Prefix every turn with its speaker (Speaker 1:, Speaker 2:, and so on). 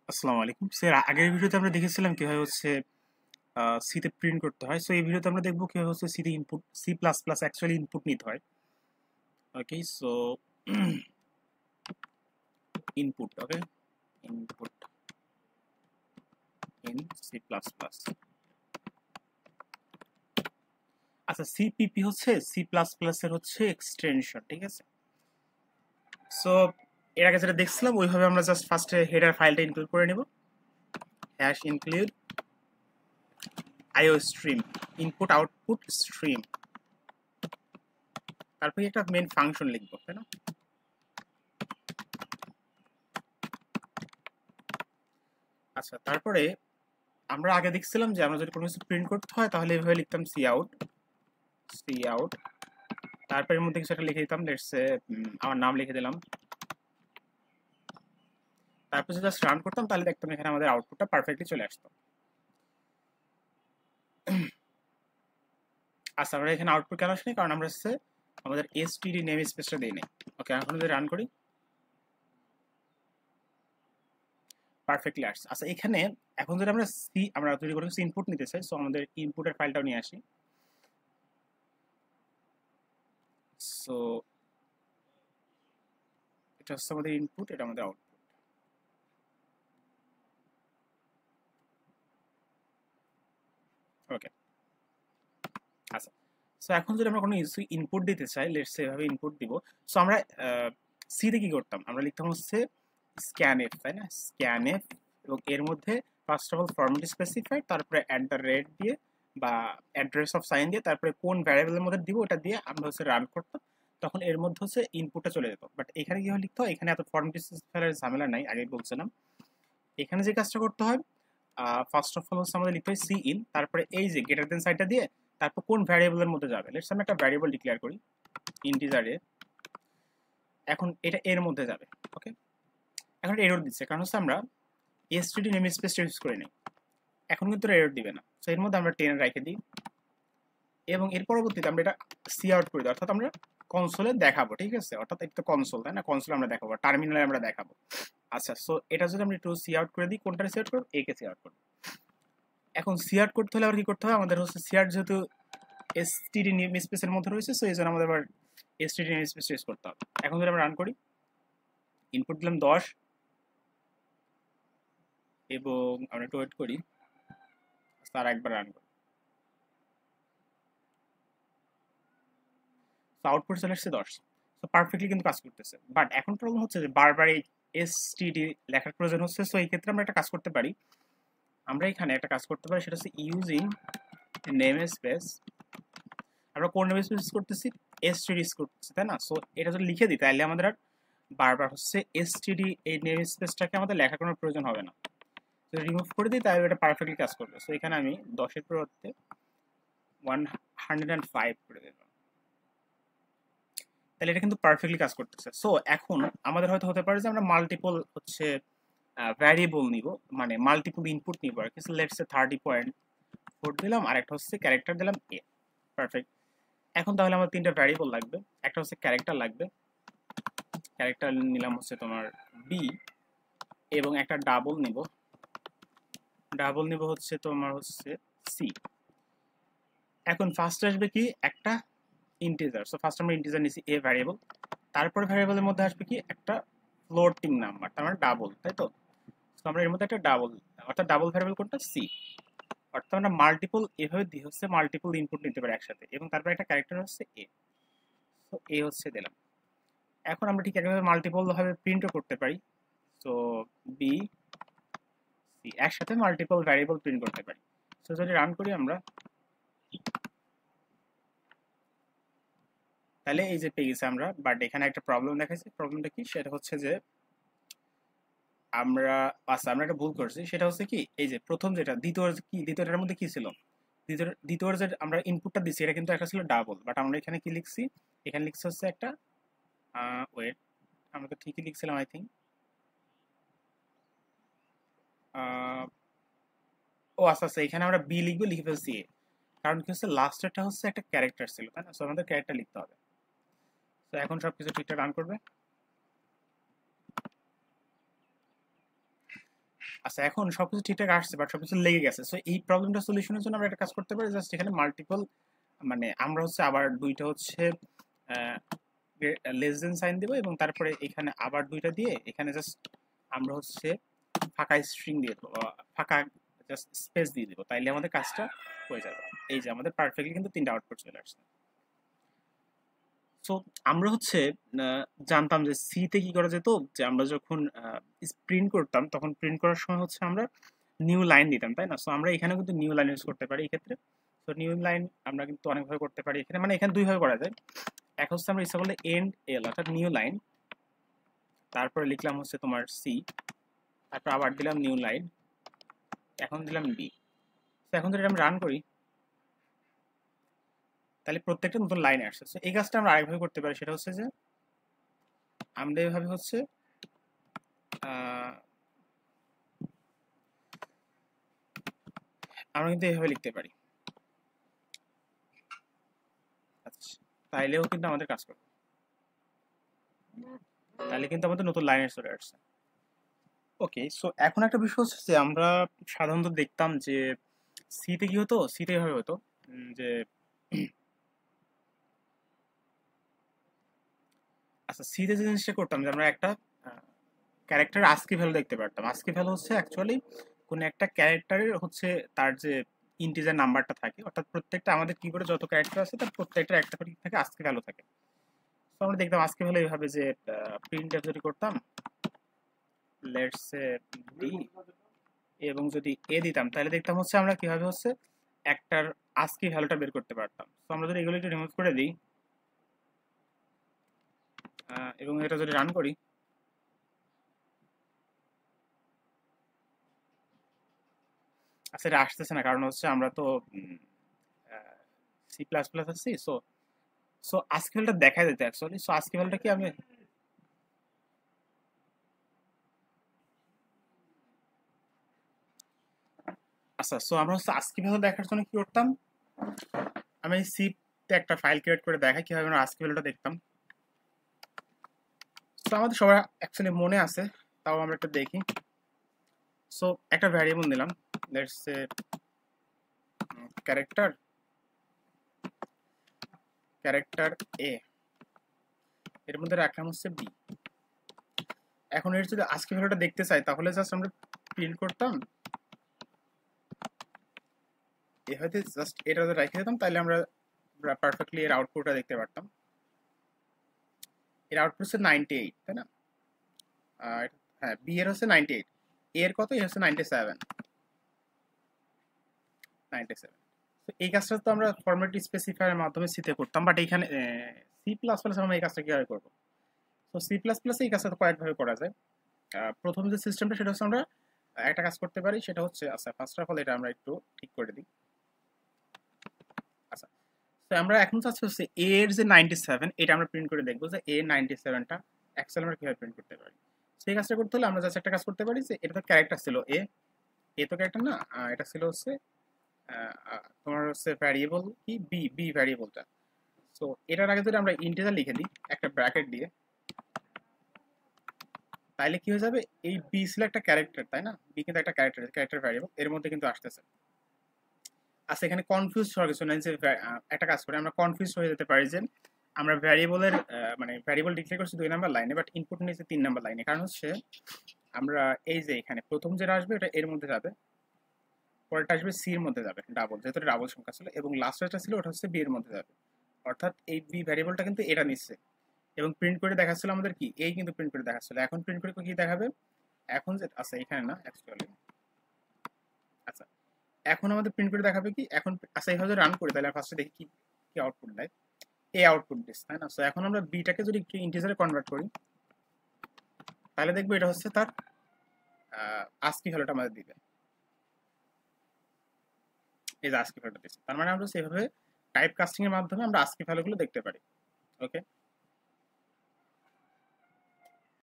Speaker 1: আসসালামু আলাইকুম স্যার। আগের ভিডিওতে আমরা দেখেছিলাম কিভাবে হচ্ছে সিতে প্রিন্ট করতে হয়। সো এই ভিডিওতে আমরা দেখবো কিভাবে হচ্ছে সিতে input C plus plus actually input নিতে হয়। Okay, so input, okay, input in C plus plus. আচ্ছা, সিপিপি হচ্ছে সি প্লাস প্লাস এর হচ্ছে এক্সটেনশন, ঠিক আছে। সো এর আগে যেটা দেখছিলাম ওইভাবে আমরা জাস্ট ফার্স্টে হেডার ফাইলটা ইনক্লুড করে নেব। হ্যাশ ইনক্লুড আইও স্ট্রিম, ইনপুট আউটপুট স্ট্রিম, তারপরে একটা মেন ফাংশন লিখবো, তাই না? আচ্ছা, তারপরে আমরা আগে দেখছিলাম যে আমরা যদি কোনো কিছু প্রিন্ট করতে হয় তাহলে এভাবে লিখতাম সি আউট, সি আউট, তারপর এর মধ্যে কিছু একটা লিখে দিতাম, লেটস সে আমার নাম লিখে দিলাম, তারপর যদি জাস্ট রান করতাম তাহলে দেখতাম এখানে আমাদের আউটপুটটা পারফেক্টলি চলে আসতো। আচ্ছা, আমরা এখানে আউটপুট কেন আসেনি? কারণ আমরা হচ্ছে আমাদের এসটিডি নেম স্পেসটা দিই নাই। ওকে, এখন যদি রান করি পারফেক্টলি আসছে। আচ্ছা, এখানে এখন যদি আমরা যদি কোনো কিছু ইনপুট নিতে চাই, সো আমাদের ইনপুটের ফাইলটাও নিয়ে আসি। সো এটা হচ্ছে আমাদের ইনপুট, এটা আমাদের আউটপুট। ওকে, আচ্ছা, সো এখন যদি আমরা কোনো কিছু ইনপুট দিতে চাই, লেটস সে এভাবে ইনপুট দিব। সো আমরা সি তে কি করতাম? আমরা লিখতাম হচ্ছে স্ক্যানএফ, তাই না? স্ক্যানএফ, এবং এর মধ্যে first of all format specify, তারপরে অ্যাট দ্য রেট দিয়ে বা অ্যাড্রেস অফ সাইন দিয়ে, তারপরে কোন ভ্যারিয়েবলের মধ্যে দিব ওটা দিয়ে আমরা হচ্ছে রান করতাম। তখন এর মধ্যে হচ্ছে ইনপুটটা চলে যেত। বাট এখানে কিভাবে লিখতে হয়? এখানে এত ফরম্যাট স্পেসিফায়ারের ঝামেলা নাই, আগে বলছিলাম। এখানে যে কাজটা করতে হয়, ফার্স্ট অফ অল হচ্ছে আমাদের লিখতে হয় সি ইন, তারপরে এই যে গ্রেটার দেন সাইনটা দিয়ে তারপর কোন ভ্যারিয়েবলের মধ্যে যাবে। লেটস আমরা একটা ভ্যারিয়েবল ডিক্লেয়ার করি ইন্টিজারে, এখন এটা এর মধ্যে যাবে। ওকে, এখন এরর দিচ্ছে কারণ হচ্ছে আমরা এসটিডি নেম স্পেস ইউজ করে নিই, এখন কিন্তু এরর দিবে না। সো এর মধ্যে আমরা 10 রেখে দিই এবং এর পরবর্তীতে আমরা এটা সি আউট করে দিই, অর্থাৎ আমরা কনসোলে দেখাবো, ঠিক আছে? অর্থাৎ এটা তো কনসোল, তাই না? কনসোলে আমরা দেখাবো, টার্মিনালে আমরা দেখাবো। আচ্ছা, সো এটা যদি আমরা একটু সি আউট করে দিই, কোনটা সি আউট করবো? এ কে সি আউট করবো। এখন সি আউট করতে হলে আবার কি করতে হবে? আমাদের হচ্ছে সি আউট যেহেতু এসটিডি নেম স্পেসের মধ্যে রয়েছে, সো এই জন্য আমাদের আবার এসটিডি নেম স্পেস ইউজ করতে হবে। এখন যদি আমরা রান করি, ইনপুট দিলাম 10 এবং আমরা একটু ওয়েট করি, তার একবার রান করি, আউটপুট চলে আসছে 10। তো পারফেক্টলি কিন্তু কাজ করতেছে। বাট এখন প্রবলেম হচ্ছে যে বারবার এই এসটিডি লেখার প্রয়োজন হচ্ছে। সো এই ক্ষেত্রে আমরা একটা কাজ করতে পারি, আমরা এখানে একটা কাজ করতে পারি, সেটা হচ্ছে ইউজিং নেম স্পেস। আমরা কোন নেম স্পেস করতেছি? এসটিডি করতেছি, তাই না? সো এটা যদি লিখে দিই তাহলে আমাদের আর বারবার হচ্ছে এসটিডি এই নেম স্পেসটাকে আমাদের লেখার কোনো প্রয়োজন হবে না। যদি রিমুভ করে দিই তাহলে এটা পারফেক্টলি কাজ করবে। সো এখানে আমি 10-এর পরিবর্তে 105 করে দিলাম, তাহলে এটা কিন্তু পারফেক্টলি কাজ করতেছে। সো এখন আমাদের হয়তো হতে পারে যে আমরা মাল্টিপল হচ্ছে ভ্যারিয়েবল নিব, মানে মাল্টিপল ইনপুট নিব আর কি। লেটস সে 30.4 দিলাম, আর একটা হচ্ছে ক্যারেক্টার দিলাম এ। পারফেক্ট। এখন তাহলে আমার তিনটা ভ্যারিয়েবল লাগবে, একটা হচ্ছে ক্যারেক্টার লাগবে, ক্যারেক্টার নিলাম হচ্ছে তোমার বি, এবং একটা ডাবল নিব হচ্ছে তোমার হচ্ছে সি। এখন ফার্স্ট আসবে কি? একটা ইন্টিজার। সো ফার্স্ট আমরা ইন্টিজার নিছি এ ভ্যারিয়েবল, তারপরে ভ্যারিয়েবলের মধ্যে আসবে কি? একটা ফ্লোটিং নাম্বার, তার মানে ডাবল, তাই তো? তো আমরা এর মধ্যে একটা ডাবল, অর্থাৎ ডাবল ভ্যারিয়েবল কোনটা? সি। অর্থাৎ আমরা মাল্টিপল এভাবে দিয়ে হচ্ছে মাল্টিপল ইনপুট নিতে পারি একসাথে, এবং তারপরে একটা ক্যারেক্টার হচ্ছে এ। তো এ হচ্ছে দিলাম। এখন আমরা ঠিক একইভাবে মাল্টিপল ভাবে প্রিন্টও করতে পারি। তো বি সি একসাথে মাল্টিপল ভ্যারিয়েবল প্রিন্ট করতে পারি। তো যদি রান করি আমরা, তাহলে এই যে পেয়ে গেছি আমরা। বাট এখানে একটা প্রবলেম দেখাচ্ছে। প্রবলেমটা কি? সেটা হচ্ছে যে আমরা আচ্ছা, আমরা একটা ভুল করছি। সেটা হচ্ছে কি, এই যে প্রথম যেটা দ্বিতীয়টার মধ্যে কি ছিল? দ্বিতীয় যে আমরা ইনপুটটা দিচ্ছি এটা কিন্তু একটা ছিল ডাবল, বাট আমরা এখানে কি লিখছি? এখানে লিখছি হচ্ছে একটা ওয়েট, আমরা তো ঠিকই লিখছিলাম আই থিঙ্ক। ও আচ্ছা আচ্ছা, এখানে আমরা বি লিখবো, লিখে ফেলছি এ। কারণ কি হচ্ছে, লাস্টেরটা হচ্ছে একটা ক্যারেক্টার ছিল, তাই না? সো আমাদের ক্যারেক্টার লিখতে হবে। তো এখন সবকিছু ঠিকঠাক রান করবে। আচ্ছা, এখন সবকিছু ঠিকঠাক আসছে বাট সবকিছু লেগে গেছে। সো এই প্রবলেমটা সলিউশনের জন্য আমরা একটা কাজ করতে পারি, জাস্ট এখানে মাল্টিপল মানে আমরা হচ্ছে আবার দুইটা হচ্ছে লেস দেন সাইন দিব এবং তারপরে এখানে আবার দুইটা দিয়ে এখানে জাস্ট আমরা হচ্ছে ফাঁকা স্ট্রিং দিয়ে দেবো, ফাঁকা জাস্ট স্পেস দিয়ে দেবো, তাইলে আমাদের কাজটা হয়ে যাবে। এই যে আমাদের পারফেক্টলি কিন্তু তিনটা আউটপুট চলে আসছে। সো আমরা হচ্ছে জানতাম যে সি তে কি করা যেত, যে আমরা যখন প্রিন্ট করতাম তখন প্রিন্ট করার সময় হচ্ছে আমরা নিউ লাইন দিতাম, তাই না? সো আমরা এখানে কিন্তু নিউ লাইন ইউজ করতে পারি এই ক্ষেত্রে। তো নিউ লাইন আমরা কিন্তু অনেকভাবে করতে পারি এখানে, মানে এখানে দুইভাবে করা যায়। এক হচ্ছে আমরা ইচ্ছা করলে এন্ড এল অর্থাৎ নিউ লাইন, তারপরে লিখলাম হচ্ছে তোমার সি, তারপর আবার দিলাম নিউ লাইন, এখন দিলাম বি। এখন যদি আমি রান করি তাহলে প্রত্যেকটা নতুন লাইন আসছে। সো এই কাজটা আমরা আরেকভাবে করতে পারি, সেটা হচ্ছে যে আমরা এভাবে হচ্ছে আমরা কিন্তু এভাবে লিখতে পারি। আচ্ছা, তাইলেও কিন্তু আমাদের কাজ করবে, তাহলে কিন্তু আমাদের নতুন লাইনে চলে আসছে। ওকে, সো এখন একটা বিষয় হচ্ছে যে আমরা সাধারণত দেখতাম যে সিতে কি হতো, সিতে এভাবে হতো যে আচ্ছা সিতে যে জিনিসটা করতাম যে আমরা একটা ক্যারেক্টার আস্কি ভ্যালু দেখতে পারতাম। আস্কি ভ্যালু হচ্ছে অ্যাকচুয়ালি কোন একটা ক্যারেক্টারের হচ্ছে তার যে ইন্টিজার নাম্বারটা থাকে, অর্থাৎ প্রত্যেকটা আমাদের কিবোর্ডে যত ক্যারেক্টার আছে তার প্রত্যেকটার একটা করে থাকে আস্কি ভ্যালু থাকে। তো আমরা দেখতাম আস্কি ভ্যালু এইভাবে যে প্রিন্ট যদি করতাম লেটস সে ডি এবং যদি এ দিতাম তাহলে দেখতাম হচ্ছে আমরা কিভাবে হচ্ছে একটার আস্কি ভ্যালুটা বের করতে পারতাম। তো আমরা যদি এগুলো একটু রিমুভ করে দিই এবং এটা যদি রান করি, আচ্ছা এটা আসতেছে না কারণ হচ্ছে আমরা তো সি প্লাস প্লাস আছি। সো সো আস্কি ভ্যালুটা দেখা যেত অ্যাকচুয়ালি। সো আস্কি ভ্যালুটা কি আমি আচ্ছা, সো আমরা হচ্ছে আস্কি ভ্যালু দেখার জন্য কি করতাম, আমি সি তে একটা ফাইল ক্রিয়েট করে দেখাই কিভাবে আমরা আস্কি ভ্যালুটা দেখতাম। তো আমাদের সবার অ্যাকচুয়ালি মনে আছে, তাও আমরা একটা দেখি। সো একটা ভ্যারিয়েবল নিলাম, let's say character character a, এর মধ্যে রাখলাম হচ্ছে বি। এখন এর যদি আজকে ভ্যালুটা দেখতে চাই তাহলে জাস্ট আমরা প্রিন্ট করতাম এ, হয়তো জাস্ট এটা যদি রেখে দিতাম তাহলে আমরা পারফেক্টলি এর আউটপুটটা দেখতে পারতাম। এর আউটপুট হচ্ছে 98, তাই না? আর হ্যাঁ, বি এর হচ্ছে 98, এর কত, এর হচ্ছে 97। তো এই কাজটা তো আমরা ফরম্যাট স্পেসিফায়ারের মাধ্যমে সিতে করতাম, বাট এখানে সি প্লাস প্লাস আমরা এই কাজটা কিভাবে করবো? তো সি প্লাস প্লাসে এই কাজটা তো কয়েকভাবে করা যায়। প্রথম যে সিস্টেমটা সেটা হচ্ছে আমরা একটা কাজ করতে পারি, সেটা হচ্ছে আচ্ছা ফার্স্ট অফ অল এটা আমরা একটু ঠিক করে দিই। আচ্ছা, তো আমরা এখন চাচ্ছি হচ্ছে এ এর যে 97 এটা আমরা প্রিন্ট করে দেখবো যে এ 97টা অ্যাকচুয়ালি আমরা কিভাবে প্রিন্ট করতে পারি। সেই কাজটা করতে হলে আমরা জাস্ট একটা কাজ করতে পারি যে এটা তো ক্যারেক্টার ছিল এ, এ তো ক্যারেক্টার না, এটা ছিল হচ্ছে তোমার হচ্ছে ভ্যারিয়েবল কি বি, বি ভ্যারিয়েবলটা। সো এটার আগে যদি আমরা ইন্টিজার লিখে দিই একটা ব্র্যাকেট দিয়ে, তাইলে কি হয়ে যাবে, এই বি ছিল একটা ক্যারেক্টার, তাই না? বি কিন্তু একটা ক্যারেক্টার, ক্যারেক্টার ভ্যারিয়েবল এর মধ্যে কিন্তু আসতেছে। আচ্ছা, এখানে কনফিউজ হওয়ার কিছু নাই যে একটা কাজ করে আমরা কনফিউজ হয়ে যেতে পারি যে আমরা ভ্যারিয়েবলের মানে ভ্যারিয়েবল ডিক্লেয়ার করছি 2 নাম্বার লাইনে বাট ইনপুট নিয়েছে 3 নাম্বার লাইনে। কারণ হচ্ছে আমরা এই যে এখানে প্রথম যেটা আসবে এটা এর মধ্যে যাবে, পরেরটা আসবে সি এর মধ্যে যাবে ডাবল, যেহেতু ডাবল সংখ্যা ছিল, এবং লাস্ট যেটা ছিল ওটা হচ্ছে বি এর মধ্যে যাবে। অর্থাৎ এই বি ভ্যারিয়েবলটা কিন্তু এটা নিচ্ছে এবং প্রিন্ট করে দেখাচ্ছিল আমাদের কি এই, কিন্তু প্রিন্ট করে দেখাচ্ছিল। এখন প্রিন্ট করে কি দেখাবে, এখন যে আচ্ছা এখানে না অ্যাকচুয়ালি, আচ্ছা এখন আমাদের প্রিন্ট করে দেখাবে কি এখন, আচ্ছা এইভাবে রান করি তাহলে ফার্স্টে দেখি কি কি আউটপুট দেয়। এই আউটপুট দিস, তাই না? সো এখন আমরা বিটাকে যদি একটু ইন্টিজারে কনভার্ট করি তাহলে দেখবো এটা হচ্ছে তার আস্কি ভ্যালুটা আমাদের দিবে। এই যে আস্কি ভ্যালুটা দিচ্ছে, তার মানে আমরা সেভাবে টাইপ কাস্টিং এর মাধ্যমে আমরা আস্কি ভ্যালুগুলো দেখতে পারি। ওকে,